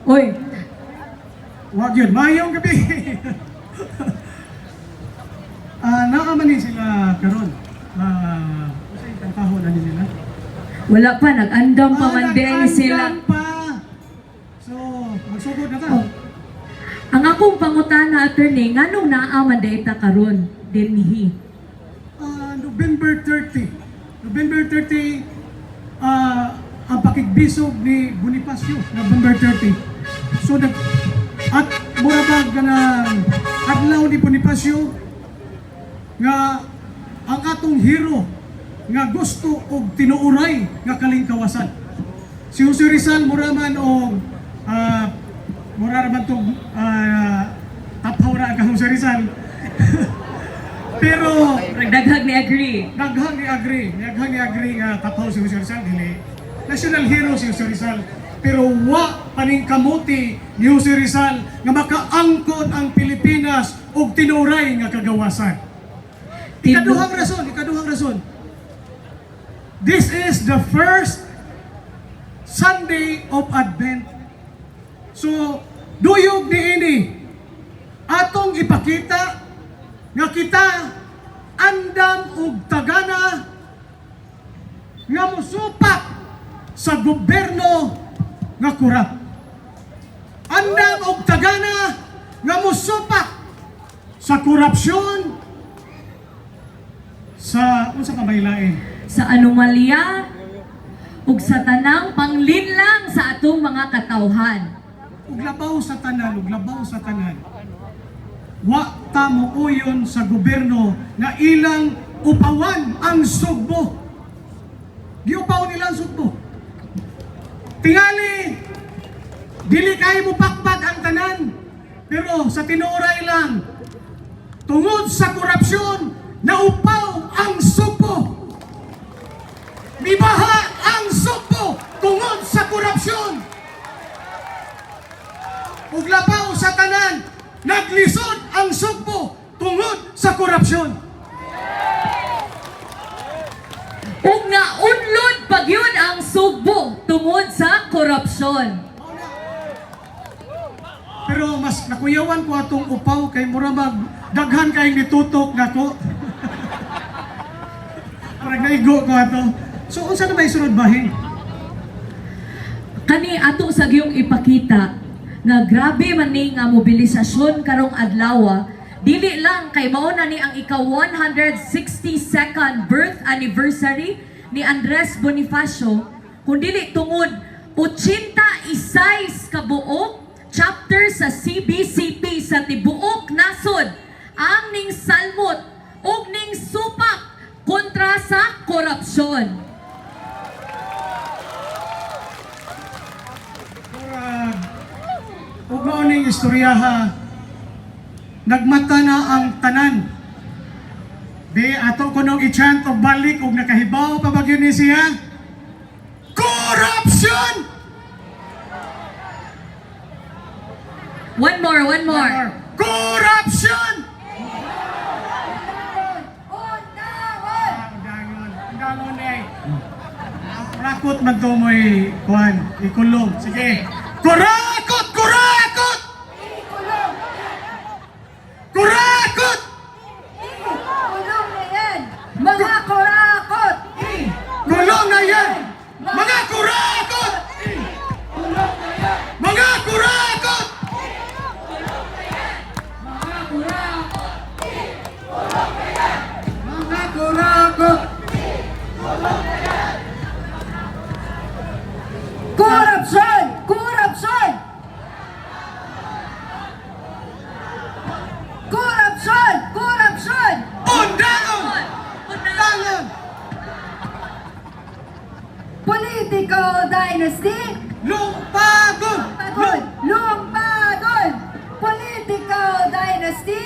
Uy, Wag yun, mayong gabi. Naaman ni sila karon. Kasi kantaho na ni nila. wala pa, nag-andam pa man din sila. nag-andam pa. So, magsugod na ta. Oh. Ang akong pangutana, attorney, nganong naaman data karon dinhi? November 30. November 30, ang pakigbisog ni Bonifacio, November 30. So, at murabag ka ng adlaw ni Bonifacio nga ang atong hero nga gusto og tinuuray nga kalingkawasan. Si Jose Rizal muraman og muraman tong tapaw ra ka Jose Rizal. Pero Daghag ni agree. daghang ni agree nga tapaw si Jose Rizal dili national hero si Jose Rizal, pero wa paning kamuti ni Jose Rizal nga makaangkon ang Pilipinas og tinuray nga kagawasan. Ikaduhang rason. This is the first Sunday of Advent. So, duyog niini atong ipakita nga kita andam ug tagana nga musupak sa gobyerno nga korap. Andam og tagana nga musupak sa korupsyon, sa unsa pa may lain, Sa anomalya ug sa tanang panglinlang sa atong mga katawhan. ug labaw sa tanan. Wa ta muuyon sa gobyerno nga ilang upawan ang sugbo. Giupaw nila ang sugbo. Tingali dili kay mo pakpak ang tanan, pero sa tinuray lang tungod sa korupsyon naupaw ang sugbo. Mibaha ang sugbo tungod sa korupsyon. Ug labaw sa tanan, naglisod ang sugbo tungod sa korupsyon. Ug naunlod pagyud ang sugbo tungod sa korupsyon. Pero mas nakuyawan ko atong upaw kay mura daghan kay nitutok nako. Parang naigo ko ato. So unsa na may sunod bahin? Kani ato sa giyong ipakita nga grabe man ni nga mobilisasyon karong adlaw. Dili lang kay mao na ni ang ika 162nd birth anniversary ni Andres Bonifacio, kundi tungod 86 ka buok chapter sa CBCP sa tibuok nasod ang ning salmot ug ning supak kontra sa korupsyon. Ug mao ning istoryaha, nagmata na ang tanan. Di ato kunog i-chant og balik ug nakahibaw pa ba gyud ni siya? Corruption! One more. Corruption! Dangon eh. Rakot man to mo'y kuhan, ikulong. Sige. Kurakot! Kurakot! Kurakot! Kulong na yan! Mga kurakot! Kulong na yan! Mga kurakot! Mga kurakot! Mga kurakot! Corruption! Corruption! Corruption! Corruption! Undangon! Undangon! Political dynasty! Lumpagon! Pagod! Lumpagod! Political dynasty!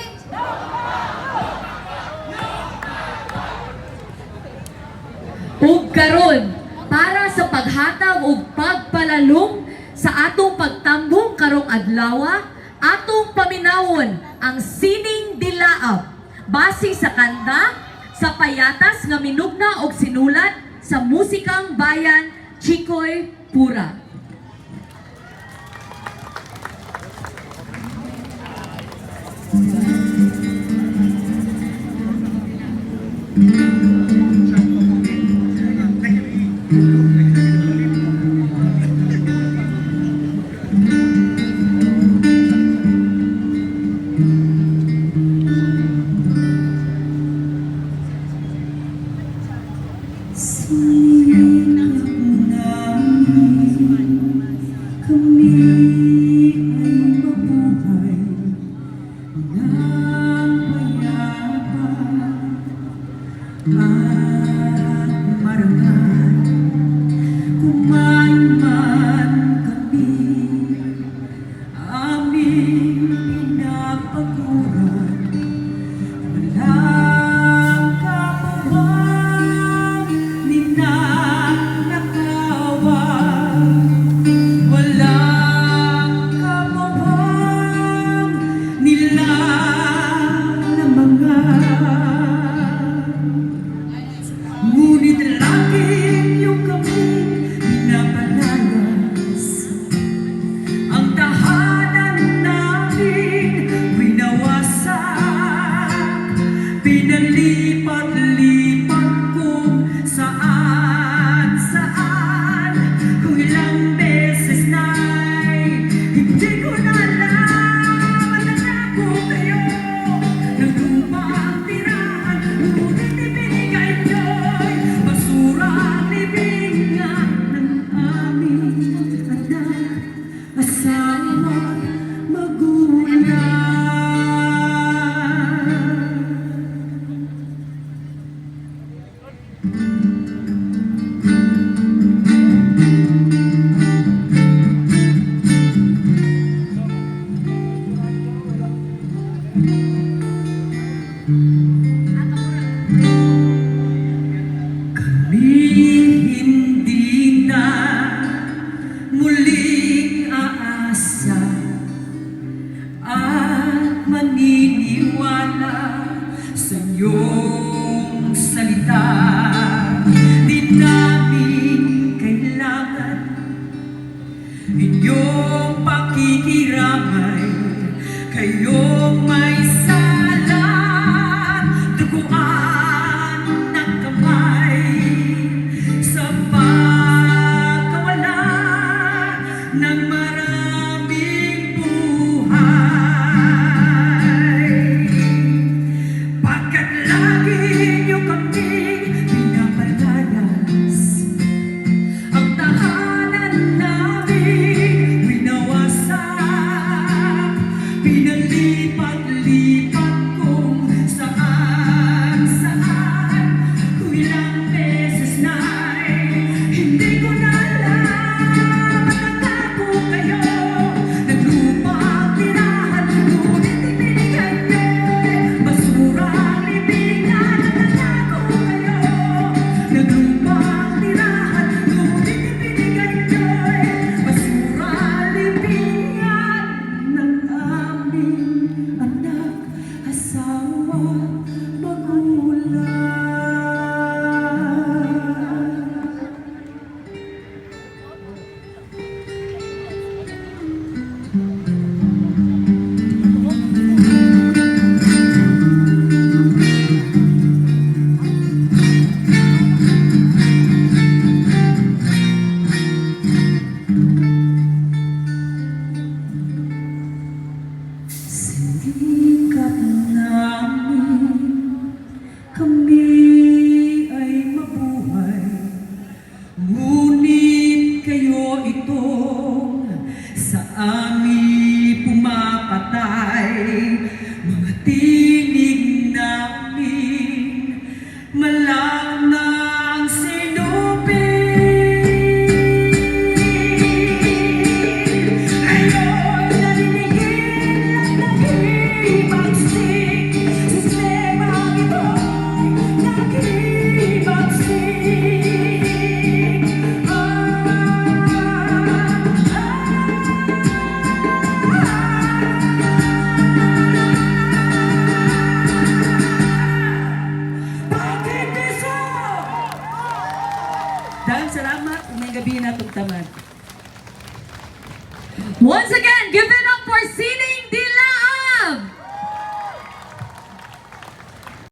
Ug karon para sa paghatag ug pagpalalong sa atong pagtambong karong adlaw, atong paminawon ang sining dilaap base sa kanta sa payatas nga minugna og sinulat sa musikang bayan Chicoy Pura. Ngunit lagi yung kami pinapalayas. Ang tahanan namin winawasak, pinalipat-lipat kung saan-saan. Kung ilang beses na'y hindi ko na alam, nangako kayo ng lupang tirahan, ngunit ibinigay niyo'y basurang libingan ng aming anak, asawa, magulang. Kami hindi na muling aasa at maniniwala sa iyong salita. Di namin kailangan inyong pakikiramay, kayong may salat, duguan ng kamay sa pagkawala ng maraming buhay. Pagkat lagi niyo kaming pinapalayas, ang tahanan namin winawasak, pinalipat-lipat kung saan-saan. Kung ilang beses na'y hindi ko na alam, nangako kayo ng lupang tirahan, ngunit ibinigay niyo'y basurang libingan. Nangako kayo ng lupang tirahan, ngunit ibinigay niyo'y basurang libingan ng aming anak, asawa, magulang. Sindikap namin kami ay mabuhay, ngunit kayo itong sa amin pumapatay. Mga tinig namin malang ng sinupin. Ngayon naninigil at nagibagsik, sistemang ito'y nagibagsik. Bakit iso? Dahil salamat, may gabi na tugtaman. Once again, give it